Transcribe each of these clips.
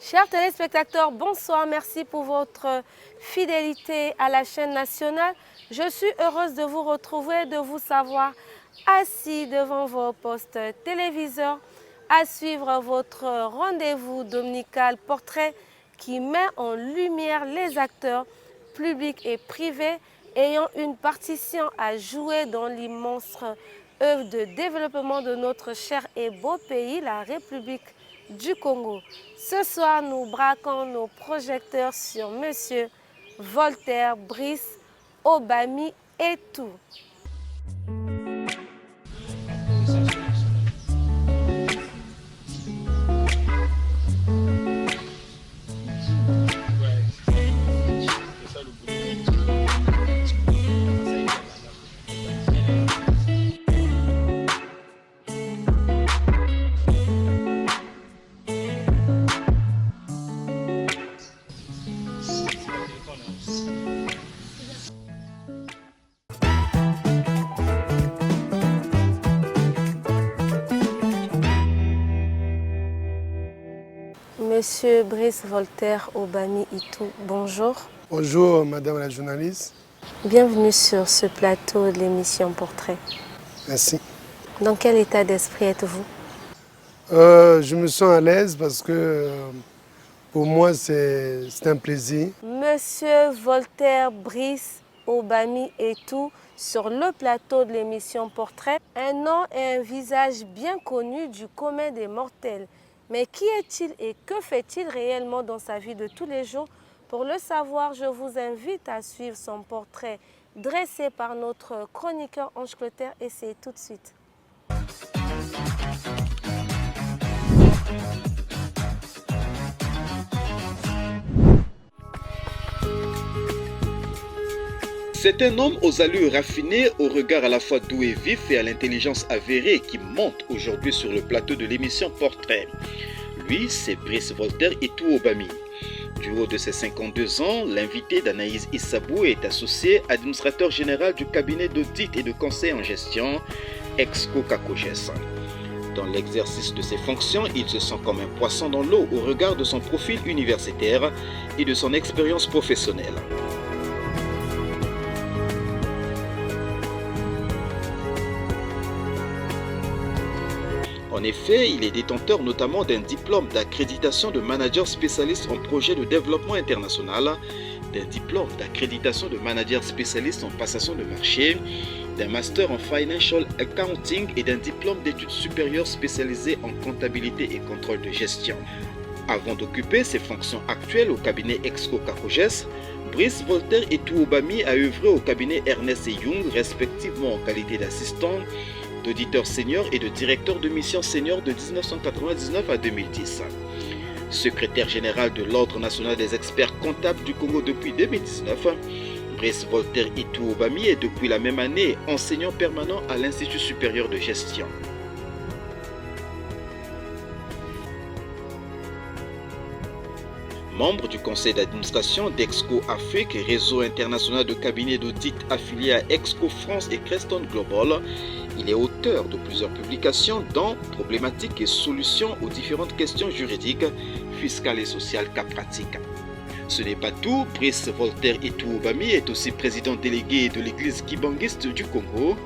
Chers téléspectateurs, bonsoir. Merci pour votre fidélité à la chaîne nationale. Je suis heureuse de vous retrouver, de vous savoir assis devant vos postes téléviseurs à suivre votre rendez-vous dominical portrait qui met en lumière les acteurs publics et privés ayant une partition à jouer dans l'immense œuvre de développement de notre cher et beau pays, la République du Congo. Ce soir, nous braquons nos projecteurs sur Monsieur Voltaire, Brice, Obami et tout. Monsieur Brice Voltaire Obami Itou, bonjour. Bonjour Madame la journaliste. Bienvenue sur ce plateau de l'émission Portrait. Merci. Dans quel état d'esprit êtes-vous? Je me sens à l'aise parce que pour moi c'est un plaisir. Monsieur Voltaire Brice Obami Itou sur le plateau de l'émission Portrait, un nom et un visage bien connus du commun des mortels. Mais qui est-il et que fait-il réellement dans sa vie de tous les jours? Pour le savoir, je vous invite à suivre son portrait dressé par notre chroniqueur Ange Clotaire et c'est tout de suite. C'est un homme aux allures raffinées, au regard à la fois doux et vif et à l'intelligence avérée qui monte aujourd'hui sur le plateau de l'émission Portrait. Lui, c'est Brice Voltaire Itou Obami. Du haut de ses 52 ans, l'invité d'Anaïs Issabou est associé administrateur général du cabinet d'audit et de conseil en gestion Exco Cacoges. Dans l'exercice de ses fonctions, il se sent comme un poisson dans l'eau au regard de son profil universitaire et de son expérience professionnelle. En effet, il est détenteur notamment d'un diplôme d'accréditation de manager spécialiste en projet de développement international, d'un diplôme d'accréditation de manager spécialiste en passation de marché, d'un master en financial accounting et d'un diplôme d'études supérieures spécialisées en comptabilité et contrôle de gestion. Avant d'occuper ses fonctions actuelles au cabinet Exco Cacoges, Brice Voltaire Itou Obami a œuvré au cabinet Ernest & Young, respectivement en qualité d'assistant, d'auditeur senior et de directeur de mission senior de 1999 à 2010. Secrétaire général de l'Ordre national des experts comptables du Congo depuis 2019, Brice Voltaire Itou Obami est depuis la même année enseignant permanent à l'Institut supérieur de gestion. Membre du conseil d'administration d'Exco Afrique, réseau international de cabinets d'audit affilié à Exco France et Creston Global, il est auteur de plusieurs publications dans Problématiques et solutions aux différentes questions juridiques, fiscales et sociales cas pratiques. Ce n'est pas tout, Brice Voltaire Itou Obami est aussi président délégué de l'église kibangiste du Congo,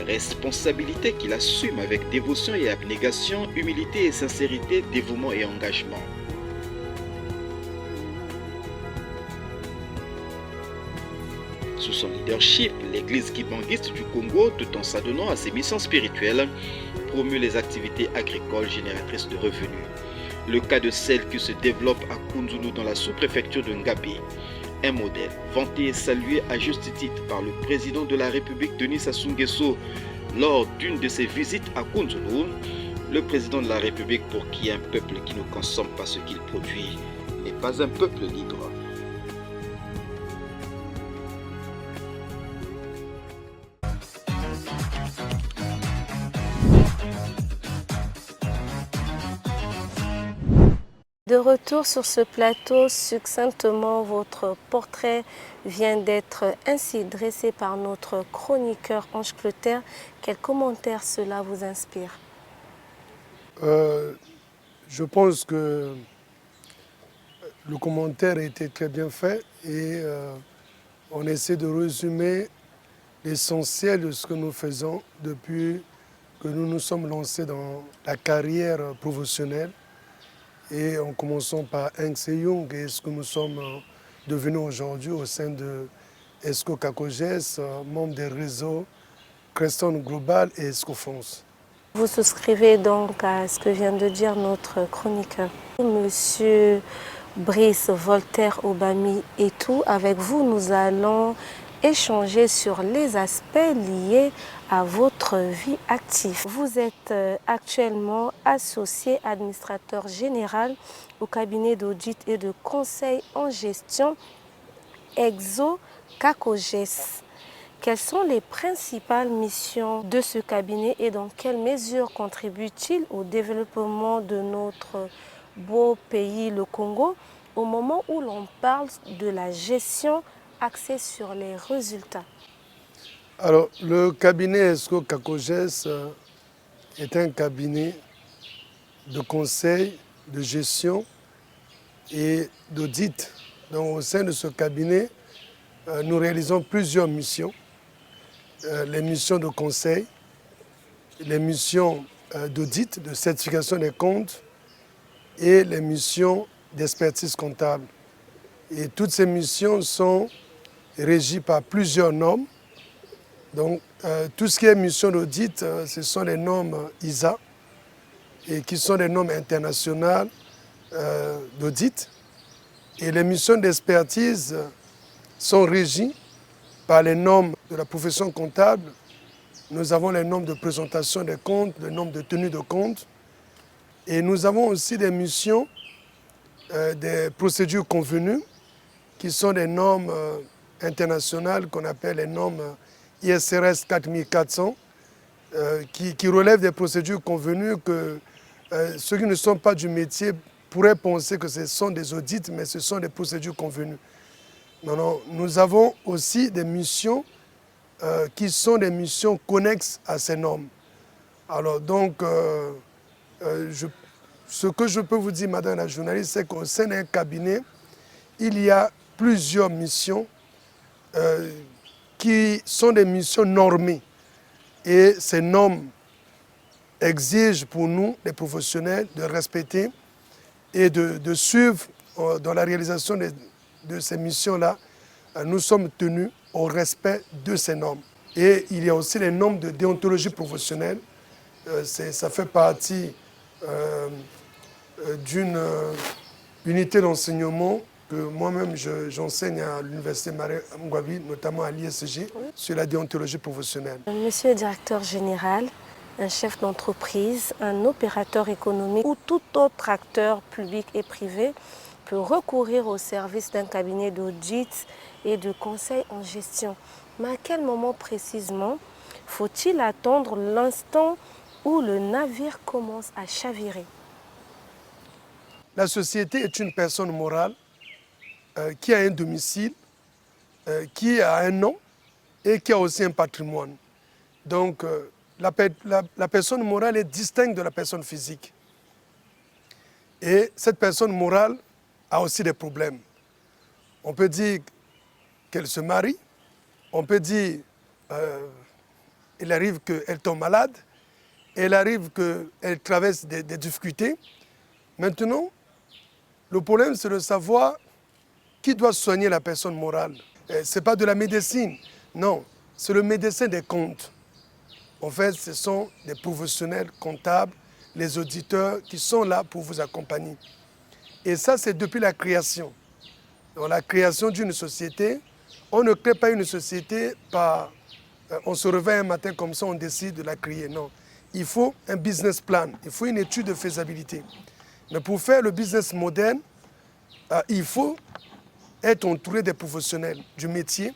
responsabilité qu'il assume avec dévotion et abnégation, humilité et sincérité, dévouement et engagement. Sous son leadership, l'église kibangiste du Congo, tout en s'adonnant à ses missions spirituelles, promeut les activités agricoles génératrices de revenus. Le cas de celle qui se développe à Kunzulu dans la sous-préfecture de Ngabé, un modèle vanté et salué à juste titre par le président de la République Denis Sassou Nguesso lors d'une de ses visites à Kunzulu, le président de la République pour qui un peuple qui ne consomme pas ce qu'il produit n'est pas un peuple libre. De retour sur ce plateau, succinctement, votre portrait vient d'être ainsi dressé par notre chroniqueur Ange Clotaire. Quel commentaire cela vous inspire? Je pense que le commentaire a été très bien fait et on essaie de résumer l'essentiel de ce que nous faisons depuis que nous nous sommes lancés dans la carrière professionnelle et en commençant par Ernst & Young et ce que nous sommes devenus aujourd'hui au sein de ESCO CACOGES, membre des réseaux Creston Global et ESCO France. Vous souscrivez donc à ce que vient de dire notre chroniqueur. Monsieur Brice Voltaire Obami et tout, avec vous, nous allons échanger sur les aspects liés à votre vie active. Vous êtes actuellement associé administrateur général au cabinet d'audit et de conseil en gestion ESCO CACOGES. Quelles sont les principales missions de ce cabinet et dans quelle mesure contribue-t-il au développement de notre beau pays, le Congo, au moment où l'on parle de la gestion axée sur les résultats? Alors, le cabinet ESCO CACOGES est un cabinet de conseil, de gestion et d'audit. Donc, au sein de ce cabinet, nous réalisons plusieurs missions. Les missions de conseil, les missions d'audit, de certification des comptes et les missions d'expertise comptable. Et toutes ces missions sont régies par plusieurs normes. Donc, tout ce qui est mission d'audit, ce sont les normes ISA, et qui sont des normes internationales d'audit. Et les missions d'expertise sont régies par les normes de la profession comptable. Nous avons les normes de présentation des comptes, les normes de tenue de compte. Et nous avons aussi des missions, des procédures convenues, qui sont des normes internationales qu'on appelle les normes ISRS 4400, qui relèvent des procédures convenues que ceux qui ne sont pas du métier pourraient penser que ce sont des audits, mais ce sont des procédures convenues. Non, non, nous avons aussi des missions qui sont des missions connexes à ces normes. Alors donc, ce que je peux vous dire, madame la journaliste, c'est qu'au sein d'un cabinet, il y a plusieurs missions qui sont des missions normées. Et ces normes exigent pour nous, les professionnels, de respecter et de suivre dans la réalisation de ces missions-là. Nous sommes tenus au respect de ces normes. Et il y a aussi les normes de déontologie professionnelle. Ça fait partie d'une unité d'enseignement que moi-même j'enseigne à l'université Marie-Ngouabi, notamment à l'ISG, sur la déontologie professionnelle. Monsieur le directeur général, un chef d'entreprise, un opérateur économique ou tout autre acteur public et privé peut recourir au service d'un cabinet d'audit et de conseil en gestion. Mais à quel moment précisément faut-il attendre l'instant où le navire commence à chavirer? La société est une personne morale qui a un domicile, qui a un nom et qui a aussi un patrimoine. Donc la personne morale est distincte de la personne physique. Et cette personne morale a aussi des problèmes. On peut dire qu'elle se marie, on peut dire qu'il arrive qu'elle tombe malade, il arrive qu'elle traverse des difficultés. Maintenant, le problème, c'est de savoir qui doit soigner la personne morale. Ce n'est pas de la médecine, non, c'est le médecin des comptes. En fait, ce sont des professionnels comptables, les auditeurs qui sont là pour vous accompagner. Et ça, c'est depuis la création. Dans la création d'une société, on ne crée pas une société par... on se réveille un matin comme ça, on décide de la créer. Non, il faut un business plan, il faut une étude de faisabilité. Mais pour faire le business moderne, il faut être entouré des professionnels du métier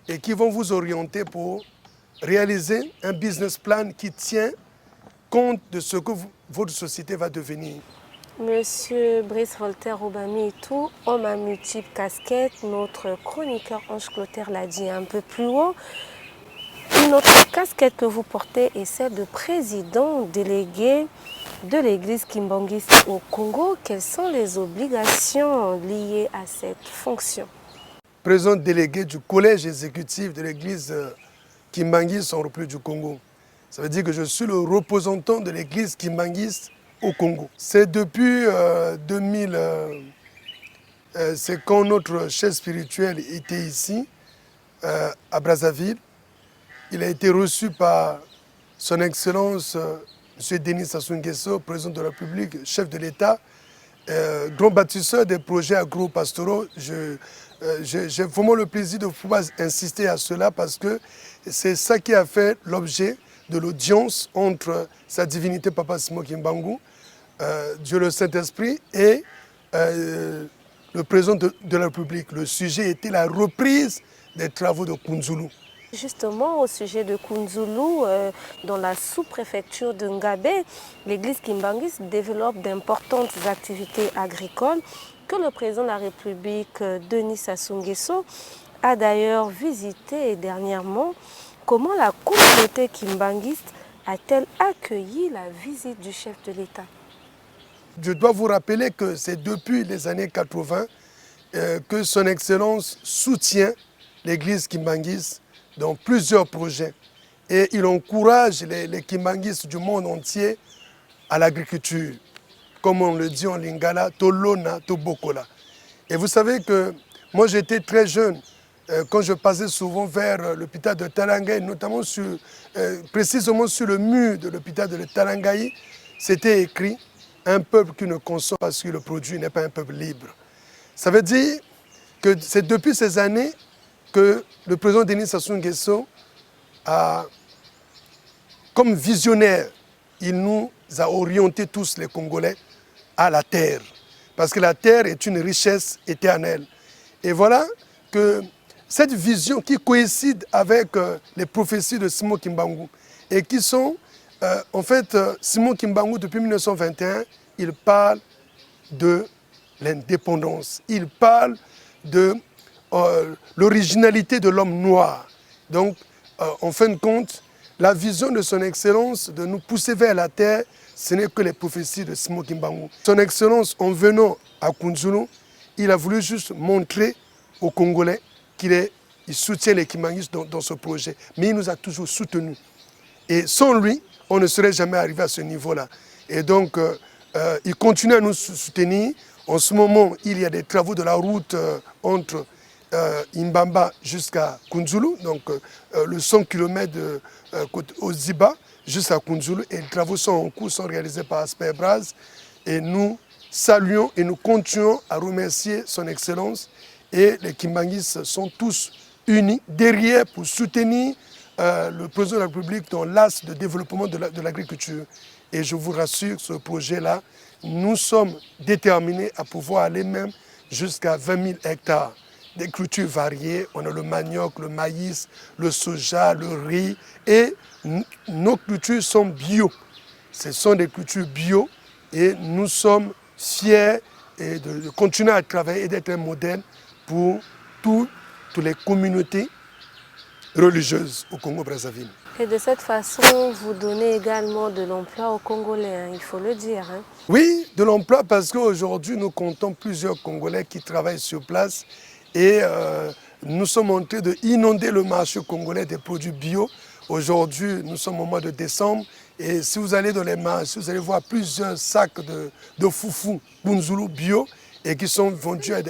et qui vont vous orienter pour réaliser un business plan qui tient compte de ce que votre société va devenir. Monsieur Brice Voltaire Obami et tout, homme à multiples casquettes, notre chroniqueur Ange Clotaire l'a dit un peu plus haut. Une autre casquette que vous portez est celle de président délégué de l'église kimbangiste au Congo. Quelles sont les obligations liées à cette fonction? Président délégué du collège exécutif de l'église kimbangiste en République du Congo. Ça veut dire que je suis le représentant de l'église kimbangiste au Congo. C'est depuis 2000, c'est quand notre chef spirituel était ici, à Brazzaville. Il a été reçu par son Excellence M. Denis Sassou Nguesso, président de la République, chef de l'État, grand bâtisseur des projets agro-pastoraux. J'ai vraiment le plaisir de pouvoir insister à cela parce que c'est ça qui a fait l'objet de l'audience entre sa divinité Papa Simon Kimbangu, Dieu le Saint-Esprit et le président de la République. Le sujet était la reprise des travaux de Kunzulu. Justement, au sujet de Kunzulu, dans la sous-préfecture de Ngabé, l'église kimbangiste développe d'importantes activités agricoles que le président de la République, Denis Sassou Nguesso, a d'ailleurs visité dernièrement. Comment la communauté kimbangiste a-t-elle accueilli la visite du chef de l'État? Je dois vous rappeler que c'est depuis les années 80 que son Excellence soutient l'église kimbangiste dans plusieurs projets. Et il encourage les kimbangistes du monde entier à l'agriculture. Comme on le dit en lingala, tolona, tobokola. Et vous savez que moi j'étais très jeune quand je passais souvent vers l'hôpital de Talangaï, notamment précisément sur le mur de l'hôpital de Talangaï, c'était écrit « Un peuple qui ne consomme pas ce que le produit n'est pas un peuple libre ». Ça veut dire que c'est depuis ces années que le président Denis Sassou Nguesso a, comme visionnaire, il nous a orientés tous les Congolais à la terre. Parce que la terre est une richesse éternelle. Et voilà que cette vision qui coïncide avec les prophéties de Simon Kimbangu et qui sont, en fait, Simon Kimbangu, depuis 1921, il parle de l'indépendance. Il parle de l'originalité de l'homme noir. Donc, en fin de compte, la vision de son Excellence de nous pousser vers la terre, ce n'est que les prophéties de Simon Kimbangu. Son Excellence, en venant à Kunzulu, il a voulu juste montrer aux Congolais qu'il soutient les Kimbangistes dans ce projet. Mais il nous a toujours soutenus. Et sans lui, on ne serait jamais arrivé à ce niveau-là. Et donc, il continue à nous soutenir. En ce moment, il y a des travaux de la route entre Imbamba jusqu'à Kunzulu, donc le 100 km au Ziba jusqu'à Kunzulu, et les travaux sont en cours, sont réalisés par Asper Braz, et nous saluons et nous continuons à remercier son Excellence, et les Kimbangistes sont tous unis derrière pour soutenir le président de la République dans l'axe de développement de l'agriculture. Et je vous rassure, ce projet-là, nous sommes déterminés à pouvoir aller même jusqu'à 20 000 hectares. Des cultures variées, on a le manioc, le maïs, le soja, le riz, et nos cultures sont bio. Ce sont des cultures bio et nous sommes fiers de continuer à travailler et d'être un modèle pour toutes les communautés religieuses au Congo-Brazzaville. Et de cette façon, vous donnez également de l'emploi aux Congolais, hein, il faut le dire. Hein. Oui, de l'emploi parce qu'aujourd'hui, nous comptons plusieurs Congolais qui travaillent sur place. Et nous sommes en train d'inonder le marché congolais des produits bio. Aujourd'hui, nous sommes au mois de décembre. Et si vous allez dans les marchés, vous allez voir plusieurs sacs de foufou Kunzulu bio et qui sont vendus à...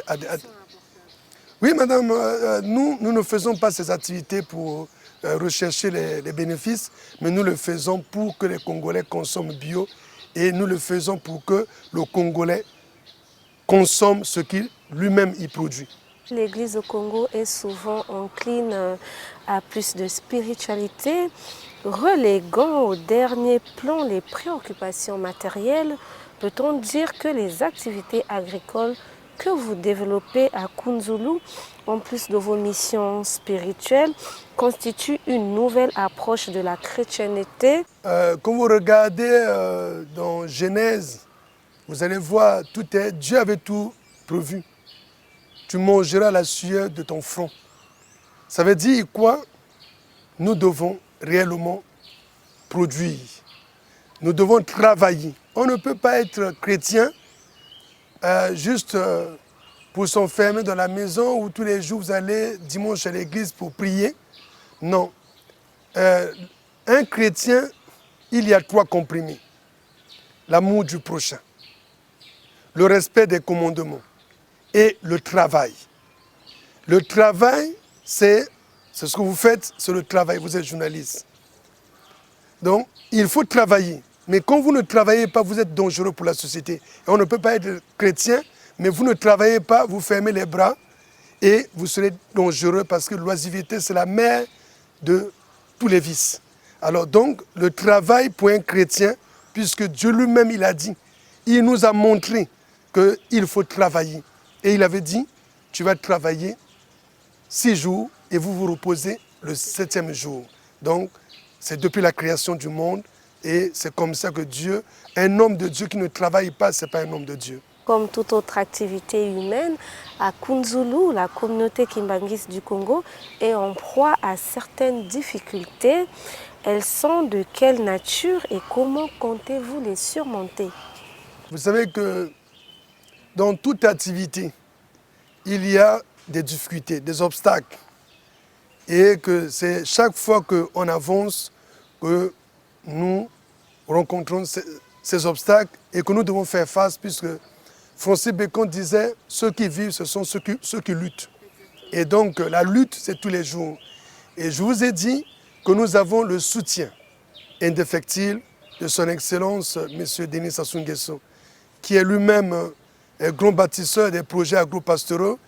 Oui, madame, nous ne faisons pas ces activités pour rechercher les bénéfices, mais nous le faisons pour que les Congolais consomment bio et nous le faisons pour que le Congolais consomme ce qu'il lui-même y produit. L'Église au Congo est souvent encline à plus de spiritualité, reléguant au dernier plan les préoccupations matérielles. Peut-on dire que les activités agricoles que vous développez à Kunzulu, en plus de vos missions spirituelles, constituent une nouvelle approche de la chrétienté? Quand vous regardez dans Genèse, vous allez voir, Dieu avait tout prévu. Tu mangeras la sueur de ton front. Ça veut dire quoi? Nous devons réellement produire. Nous devons travailler. on ne peut pas être chrétien juste pour s'enfermer dans la maison où tous les jours vous allez dimanche à l'église pour prier. Non. Un chrétien, il y a 3 comprimés. L'amour du prochain, le respect des commandements et le travail. Le travail, c'est ce que vous faites, c'est le travail. Vous êtes journaliste. Donc, il faut travailler. Mais quand vous ne travaillez pas, vous êtes dangereux pour la société. Et on ne peut pas être chrétien, mais vous ne travaillez pas, vous fermez les bras et vous serez dangereux parce que l'oisiveté, c'est la mère de tous les vices. Alors donc, le travail pour un chrétien, puisque Dieu lui-même, il a dit, il nous a montré qu'il faut travailler. Et il avait dit, tu vas travailler 6 jours et vous vous reposez le 7e jour. Donc, c'est depuis la création du monde et c'est comme ça que Dieu, un homme de Dieu qui ne travaille pas, ce n'est pas un homme de Dieu. Comme toute autre activité humaine, à Kunzulu, la communauté Kimbangis du Congo est en proie à certaines difficultés. Elles sont de quelle nature et comment comptez-vous les surmonter? Vous savez que dans toute activité, il y a des difficultés, des obstacles. Et que c'est chaque fois qu'on avance que nous rencontrons ces obstacles et que nous devons faire face, puisque Francis Bacon disait « ceux qui vivent, ce sont ceux qui luttent ». Et donc la lutte, c'est tous les jours. Et je vous ai dit que nous avons le soutien indéfectible de son Excellence, M. Denis Sassou Nguesso, qui est lui-même un grand bâtisseur des projets agro-pastoraux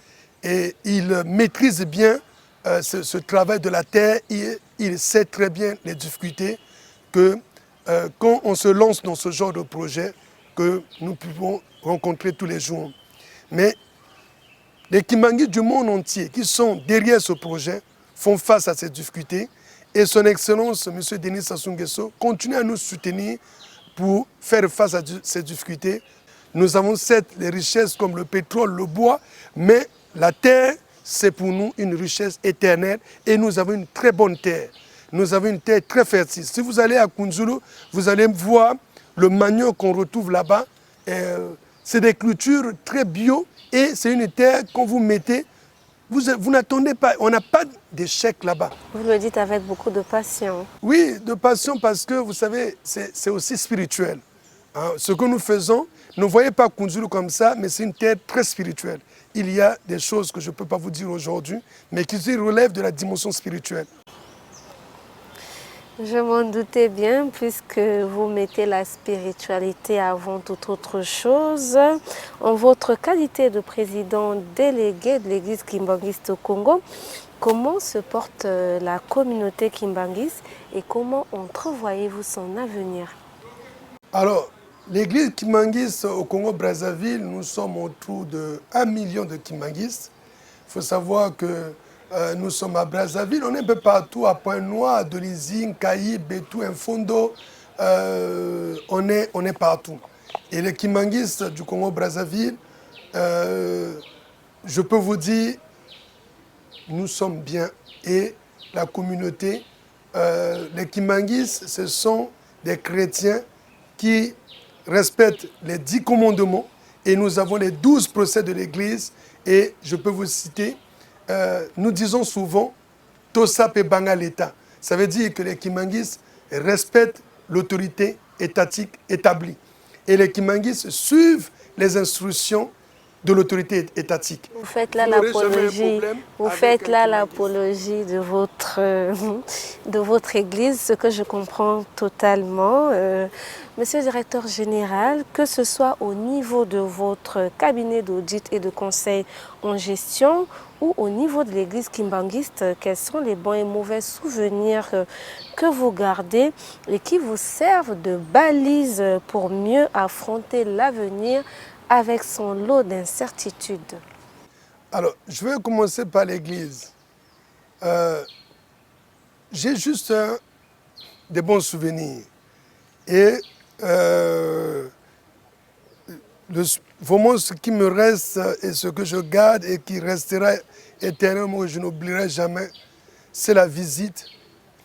et il maîtrise bien ce travail de la terre. Il sait très bien les difficultés que quand on se lance dans ce genre de projet, que nous pouvons rencontrer tous les jours. Mais les Kimbangis du monde entier qui sont derrière ce projet font face à ces difficultés et son Excellence, M. Denis Sassou Nguesso, continue à nous soutenir pour faire face à ces difficultés. Nous avons certes les richesses comme le pétrole, le bois, mais la terre, c'est pour nous une richesse éternelle et nous avons une très bonne terre. Nous avons une terre très fertile. Si vous allez à Kunzulu, vous allez voir le manioc qu'on retrouve là-bas. C'est des cultures très bio et c'est une terre qu'on vous mettez. Vous n'attendez pas, on n'a pas d'échec là-bas. Vous le dites avec beaucoup de passion. Oui, de passion parce que vous savez, c'est aussi spirituel. Hein, ce que nous faisons, ne voyez pas Kunzulu comme ça, mais c'est une terre très spirituelle. Il y a des choses que je ne peux pas vous dire aujourd'hui, mais qui relèvent de la dimension spirituelle. Je m'en doutais bien puisque vous mettez la spiritualité avant toute autre chose. En votre qualité de président délégué de l'église Kimbangiste au Congo, comment se porte la communauté Kimbangis et comment entrevoyez-vous son avenir? Alors, l'église Kimbangis au Congo-Brazzaville, nous sommes autour de 1 million de Kimbangistes. Il faut savoir que nous sommes à Brazzaville, on est un peu partout, à Pointe-Noire, à Dolizing, Kayi, Betou, Infondo, on est partout. Et les Kimbangistes du Congo-Brazzaville, je peux vous dire, nous sommes bien. Et la communauté, les Kimbangistes, ce sont des chrétiens qui respectent les 10 commandements et nous avons les 12 procès de l'Église et je peux vous citer, nous disons souvent Tosa pe banga l'État. Ça veut dire que les Kimbangistes respectent l'autorité étatique établie et les Kimbangistes suivent les instructions de l'autorité étatique. Vous faites là l'apologie, de votre église, ce que je comprends totalement. Monsieur le directeur général, que ce soit au niveau de votre cabinet d'audit et de conseil en gestion ou au niveau de l'église Kimbangiste, quels sont les bons et mauvais souvenirs que vous gardez et qui vous servent de balise pour mieux affronter l'avenir avec son lot d'incertitudes? Alors, je vais commencer par l'église. J'ai juste des bons souvenirs. Et vraiment, ce qui me reste et ce que je garde et qui restera éternellement, je n'oublierai jamais, c'est la visite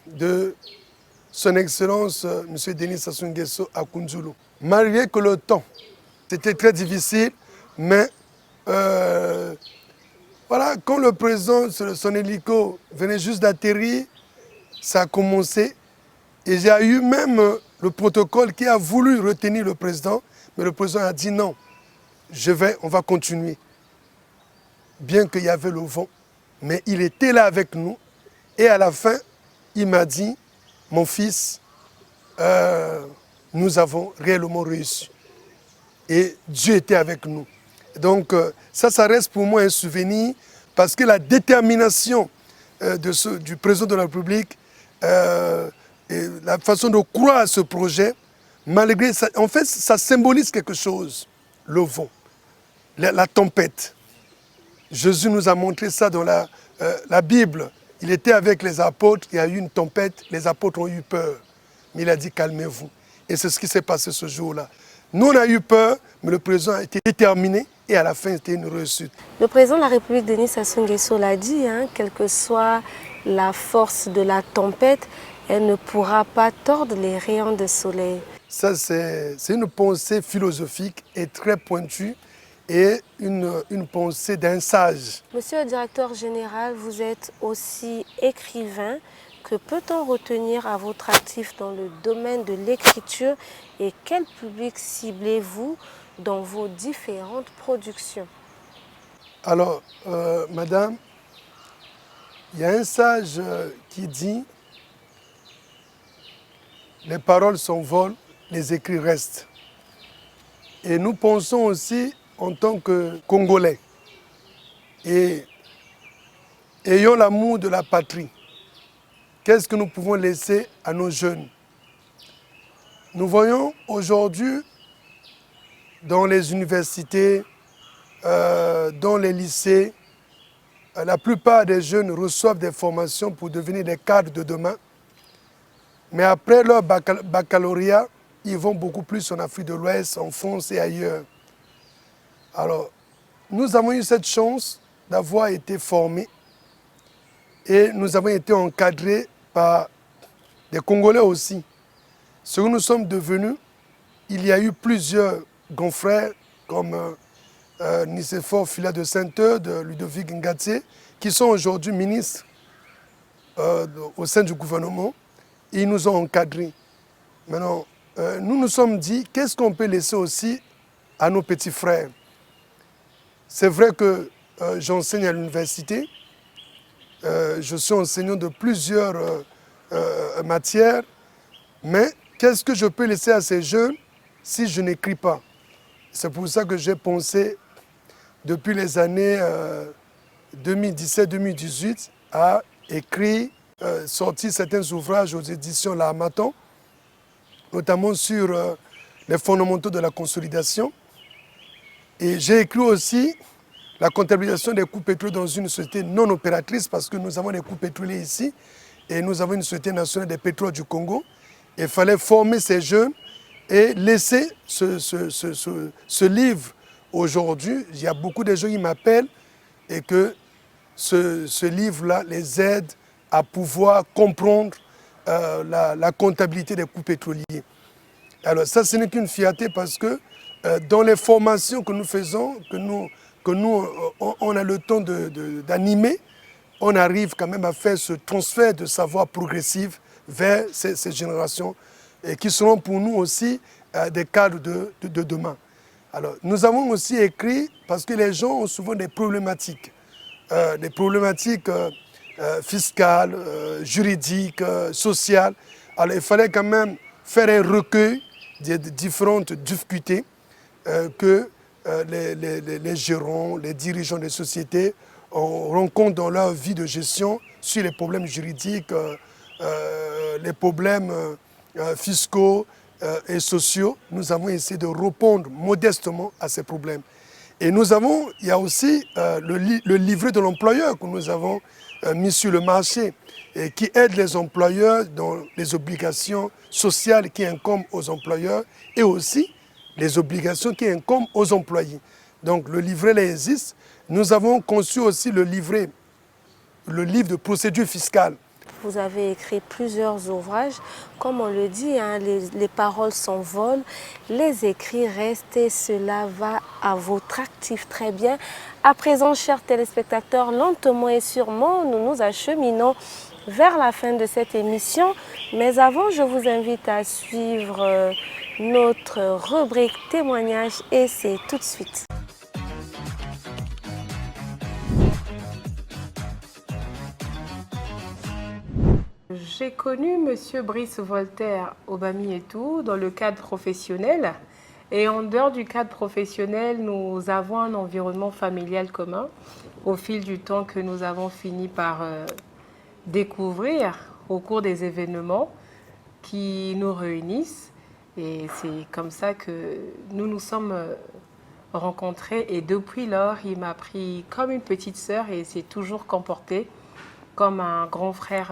de Son Excellence M. Denis Sassou Nguesso à Kunzulu. Malgré que le temps, c'était très difficile, mais voilà, quand le président, son hélico venait juste d'atterrir, ça a commencé. Et j'ai eu même le protocole qui a voulu retenir le président, mais le président a dit non, on va continuer. Bien qu'il y avait le vent, mais il était là avec nous. Et à la fin, il m'a dit, mon fils, nous avons réellement réussi. Et Dieu était avec nous. Donc ça reste pour moi un souvenir, parce que la détermination du président de la République, et la façon de croire à ce projet, malgré ça, en fait, ça symbolise quelque chose, le vent, la tempête. Jésus nous a montré ça dans la Bible. Il était avec les apôtres, il y a eu une tempête, les apôtres ont eu peur. Mais il a dit calmez-vous. Et c'est ce qui s'est passé ce jour-là. Nous, on a eu peur, mais le président a été déterminé et à la fin, c'était une réussite. Le président de la République, Denis Sassou Nguesso, l'a dit, quelle que soit la force de la tempête, elle ne pourra pas tordre les rayons de soleil. Ça, c'est une pensée philosophique et très pointue et une pensée d'un sage. Monsieur le directeur général, vous êtes aussi écrivain. Que peut-on retenir à votre actif dans le domaine de l'écriture et quel public ciblez-vous dans vos différentes productions? Alors, madame, il y a un sage qui dit « Les paroles s'envolent, les écrits restent ». Et nous pensons aussi en tant que Congolais et ayons l'amour de la patrie. Qu'est-ce que nous pouvons laisser à nos jeunes? Nous voyons aujourd'hui dans les universités, dans les lycées, la plupart des jeunes reçoivent des formations pour devenir des cadres de demain. Mais après leur baccalauréat, ils vont beaucoup plus en Afrique de l'Ouest, en France et ailleurs. Alors, nous avons eu cette chance d'avoir été formés et nous avons été encadrés par des Congolais aussi. Ce que nous sommes devenus, il y a eu plusieurs grands frères comme Nicéphore Fila de Sainte-Eude, Ludovic Ngatié, qui sont aujourd'hui ministres au sein du gouvernement. Et ils nous ont encadrés. Maintenant, nous nous sommes dit, qu'est-ce qu'on peut laisser aussi à nos petits frères? C'est vrai que j'enseigne à l'université. Je suis enseignant de plusieurs matières, mais qu'est-ce que je peux laisser à ces jeunes si je n'écris pas? C'est pour ça que j'ai pensé, depuis les années 2017-2018, à écrire, sortir certains ouvrages aux éditions La Harmattan, notamment sur les fondamentaux de la consolidation. Et j'ai écrit aussi la comptabilisation des coûts pétroliers dans une société non opératrice, parce que nous avons des coûts pétroliers ici et nous avons une société nationale des pétroles du Congo. Il fallait former ces jeunes et laisser ce livre aujourd'hui. Il y a beaucoup de gens qui m'appellent et que ce livre-là les aide à pouvoir comprendre la comptabilité des coûts pétroliers. Alors ça, ce n'est qu'une fierté parce que dans les formations que nous faisons, que nous on a le temps d'animer, on arrive quand même à faire ce transfert de savoir progressif vers ces générations et qui seront pour nous aussi des cadres de demain. Alors, nous avons aussi écrit parce que les gens ont souvent des problématiques fiscales, juridiques, sociales. Alors, il fallait quand même faire un recueil des différentes difficultés que les gérants, les dirigeants des sociétés rencontrent dans leur vie de gestion sur les problèmes juridiques, les problèmes fiscaux et sociaux. Nous avons essayé de répondre modestement à ces problèmes. Et il y a aussi le livret de l'employeur que nous avons mis sur le marché et qui aide les employeurs dans les obligations sociales qui incombent aux employeurs et aussi les obligations qui incombent aux employés. Donc le livret là existe. Nous avons conçu aussi le livre de procédure fiscale. vous avez écrit plusieurs ouvrages. Comme on le dit, hein, les paroles s'envolent, les écrits restent et cela va à votre actif très bien. À présent, chers téléspectateurs, lentement et sûrement, nous nous acheminons vers la fin de cette émission. Mais avant, je vous invite à suivre notre rubrique témoignage et c'est tout de suite. J'ai connu M. Brice Voltaire Obami et tout dans le cadre professionnel. Et en dehors du cadre professionnel, nous avons un environnement familial commun au fil du temps que nous avons fini par découvrir au cours des événements qui nous réunissent. Et c'est comme ça que nous nous sommes rencontrés. Et depuis lors, il m'a pris comme une petite sœur et s'est toujours comporté comme un grand frère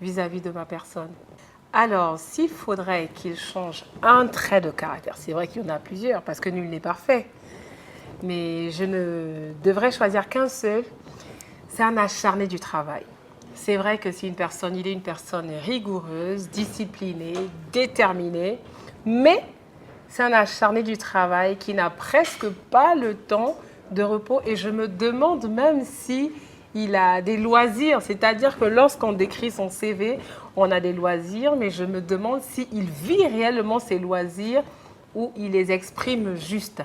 vis-à-vis de ma personne. Alors, s'il faudrait qu'il change un trait de caractère, c'est vrai qu'il y en a plusieurs parce que nul n'est parfait, mais je ne devrais choisir qu'un seul, c'est un acharné du travail. C'est vrai que c'est il est une personne rigoureuse, disciplinée, déterminée, mais c'est un acharné du travail qui n'a presque pas le temps de repos et je me demande même si il a des loisirs, c'est-à-dire que lorsqu'on décrit son CV, on a des loisirs, mais je me demande s'il vit réellement ses loisirs ou il les exprime juste.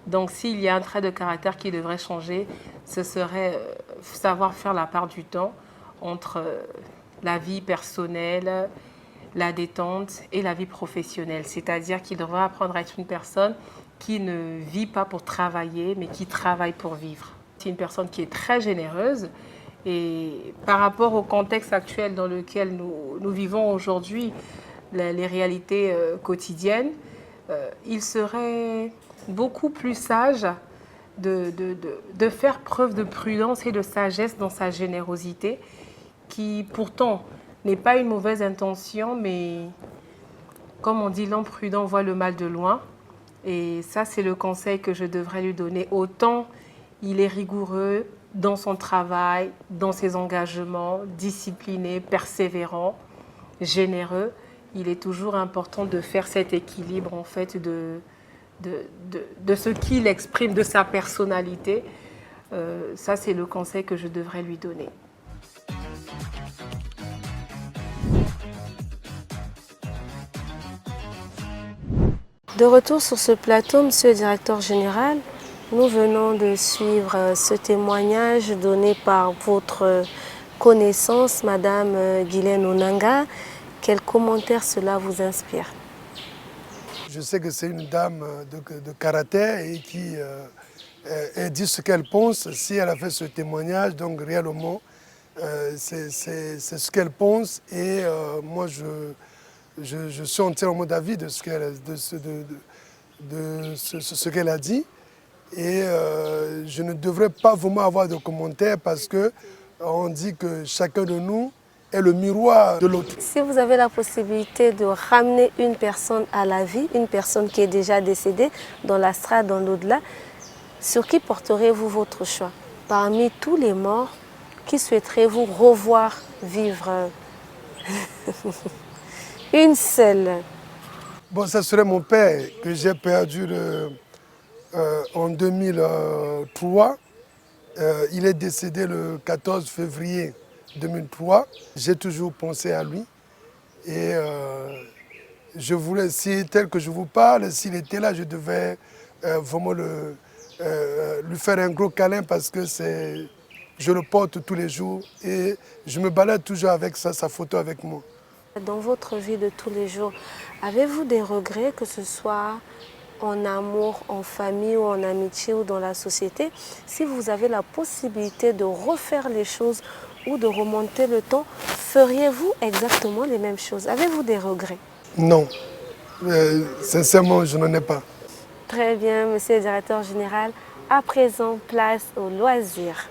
Donc s'il y a un trait de caractère qui devrait changer, ce serait savoir faire la part du temps entre la vie personnelle, la détente et la vie professionnelle. C'est-à-dire qu'il devrait apprendre à être une personne qui ne vit pas pour travailler, mais qui travaille pour vivre. C'est une personne qui est très généreuse et par rapport au contexte actuel dans lequel nous vivons aujourd'hui, les réalités quotidiennes, il serait beaucoup plus sage de faire preuve de prudence et de sagesse dans sa générosité, qui pourtant n'est pas une mauvaise intention, mais comme on dit, l'homme prudent voit le mal de loin. Et ça, c'est le conseil que je devrais lui donner. Autant il est rigoureux dans son travail, dans ses engagements, discipliné, persévérant, généreux. Il est toujours important de faire cet équilibre en fait de ce qu'il exprime, de sa personnalité. Ça, c'est le conseil que je devrais lui donner. De retour sur ce plateau, Monsieur le Directeur Général, nous venons de suivre ce témoignage donné par votre connaissance, Madame Guylaine Onanga. Quel commentaire cela vous inspire? Je sais que c'est une dame de caractère et qui elle dit ce qu'elle pense. Si elle a fait ce témoignage, donc réellement, c'est ce qu'elle pense. Et moi, je suis entièrement d'avis de ce qu'elle a dit. Et je ne devrais pas vraiment avoir de commentaires parce qu'on dit que chacun de nous est le miroir de l'autre. Si vous avez la possibilité de ramener une personne à la vie, une personne qui est déjà décédée, dans l'astral, dans l'au-delà, sur qui porterez-vous votre choix? Parmi tous les morts, qui souhaiterez-vous revoir vivre? Une seule. Bon, ça serait mon père que j'ai perdu en 2003. Il est décédé le 14 février 2003. J'ai toujours pensé à lui. Et je voulais, si tel que je vous parle, s'il était là, je devais vraiment lui faire un gros câlin parce que je le porte tous les jours et je me balade toujours avec sa photo avec moi. Dans votre vie de tous les jours, avez-vous des regrets, que ce soit en amour, en famille ou en amitié ou dans la société? Si vous avez la possibilité de refaire les choses ou de remonter le temps, feriez-vous exactement les mêmes choses? Avez-vous des regrets? Non, sincèrement, je n'en ai pas. Très bien, Monsieur le Directeur Général. À présent, place aux loisirs.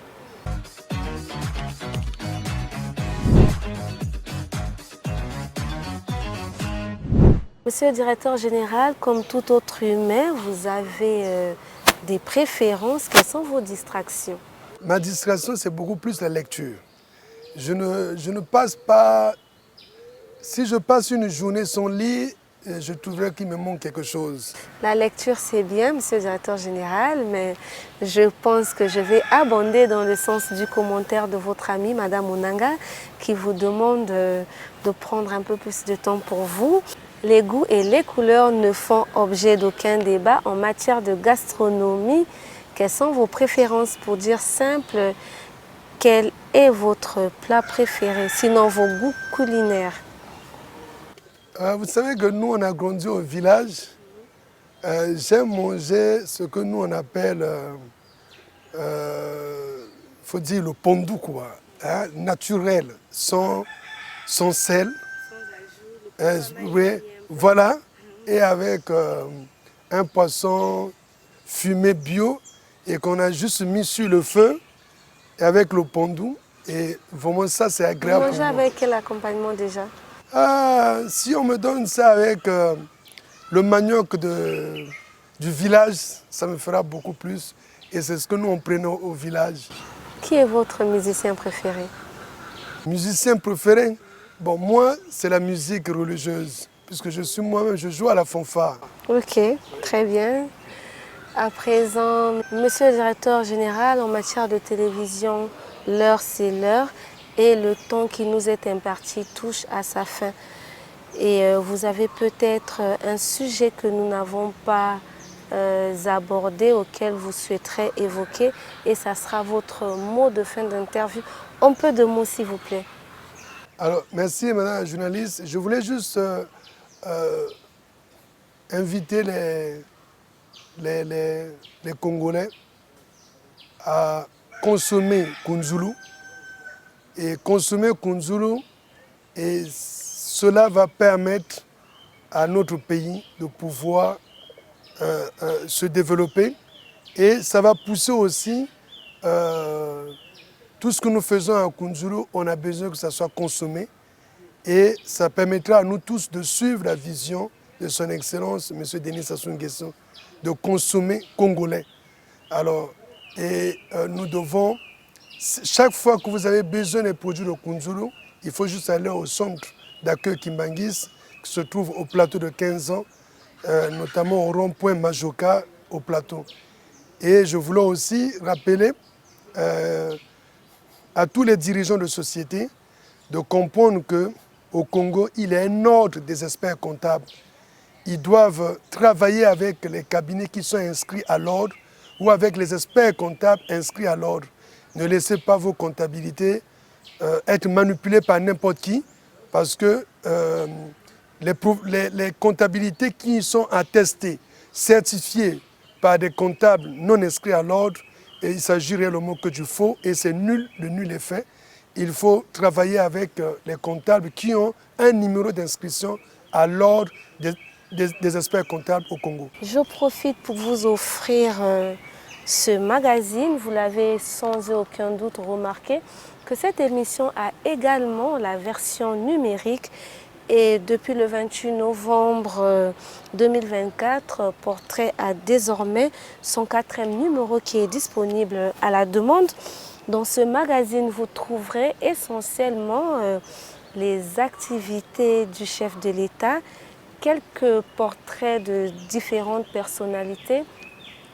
Monsieur le Directeur Général, comme tout autre humain, vous avez des préférences. Quelles sont vos distractions? Ma distraction, c'est beaucoup plus la lecture. je ne passe pas... Si je passe une journée sans lire, je trouverais qu'il me manque quelque chose. La lecture, c'est bien, monsieur le directeur général, mais je pense que je vais abonder dans le sens du commentaire de votre amie, Madame Onanga, qui vous demande de prendre un peu plus de temps pour vous. Les goûts et les couleurs ne font objet d'aucun débat en matière de gastronomie. Quelles sont vos préférences? Pour dire simple, quel est votre plat préféré, sinon vos goûts culinaires? Vous savez que nous, on a grandi au village. J'aime manger ce que nous, on appelle, faut dire, le pondou, quoi, hein, naturel, sans sel. Oui, voilà, et avec un poisson fumé bio et qu'on a juste mis sur le feu et avec le pondou. Et vraiment, ça, c'est agréable. Vous mangez avec quel accompagnement déjà? Si on me donne ça avec le manioc du village, ça me fera beaucoup plus. Et c'est ce que nous, on prenait au village. Qui est votre musicien préféré? Musicien préféré? Bon, moi, c'est la musique religieuse, puisque je suis moi-même, je joue à la fanfare. Ok, très bien. À présent, monsieur le directeur général, en matière de télévision, l'heure c'est l'heure et le temps qui nous est imparti touche à sa fin. Et vous avez peut-être un sujet que nous n'avons pas abordé, auquel vous souhaiterez évoquer, et ça sera votre mot de fin d'interview. Un peu de mots, s'il vous plaît. Alors, merci madame la journaliste. Je voulais juste inviter les Congolais à consommer Kunzulu. Et consommer Kunzulu, et cela va permettre à notre pays de pouvoir se développer. Et ça va pousser aussi tout ce que nous faisons à Kunzulu, on a besoin que ça soit consommé. Et ça permettra à nous tous de suivre la vision de son Excellence, M. Denis Sassou Nguesso, de consommer congolais. Alors, nous devons, chaque fois que vous avez besoin des produits de Kunzulu, il faut juste aller au centre d'accueil Kimbangis, qui se trouve au plateau de 15 ans, notamment au rond-point Majoka, au plateau. Et je voulais aussi rappeler à tous les dirigeants de société de comprendre qu'au Congo, il y a un ordre des experts comptables. Ils doivent travailler avec les cabinets qui sont inscrits à l'ordre ou avec les experts comptables inscrits à l'ordre. Ne laissez pas vos comptabilités être manipulées par n'importe qui, parce que les comptabilités qui sont attestées, certifiées par des comptables non inscrits à l'ordre, et il s'agit réellement que du faux, et c'est nul, le nul est fait. Il faut travailler avec les comptables qui ont un numéro d'inscription à l'ordre des experts comptables au Congo. Je profite pour vous offrir ce magazine. Vous l'avez sans aucun doute remarqué que cette émission a également la version numérique. Et depuis le 28 novembre 2024, Portrait a désormais son 4e numéro qui est disponible à la demande. Dans ce magazine, vous trouverez essentiellement les activités du chef de l'État, quelques portraits de différentes personnalités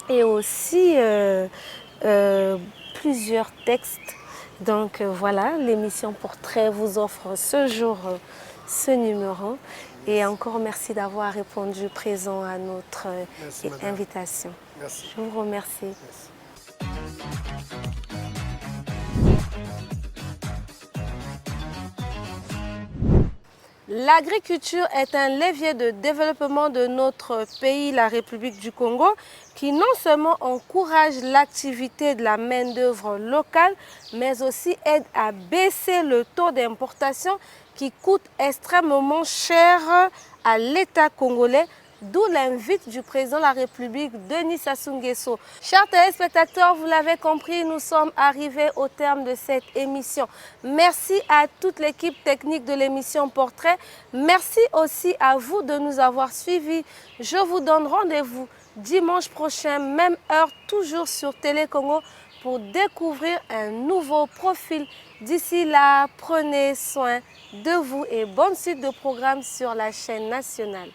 et aussi plusieurs textes. Donc voilà, l'émission Portrait vous offre ce jour ce numéro. Et encore merci d'avoir répondu présent à notre invitation. Merci. Je vous remercie. Merci. L'agriculture est un levier de développement de notre pays, la République du Congo, qui non seulement encourage l'activité de la main-d'œuvre locale, mais aussi aide à baisser le taux d'importation qui coûte extrêmement cher à l'État congolais, d'où l'invite du président de la République, Denis Sassou Nguesso. Chers téléspectateurs, vous l'avez compris, nous sommes arrivés au terme de cette émission. Merci à toute l'équipe technique de l'émission Portrait. Merci aussi à vous de nous avoir suivis. Je vous donne rendez-vous dimanche prochain, même heure, toujours sur Télé Congo, pour découvrir un nouveau profil. D'ici là, prenez soin de vous et bonne suite de programmes sur la chaîne nationale.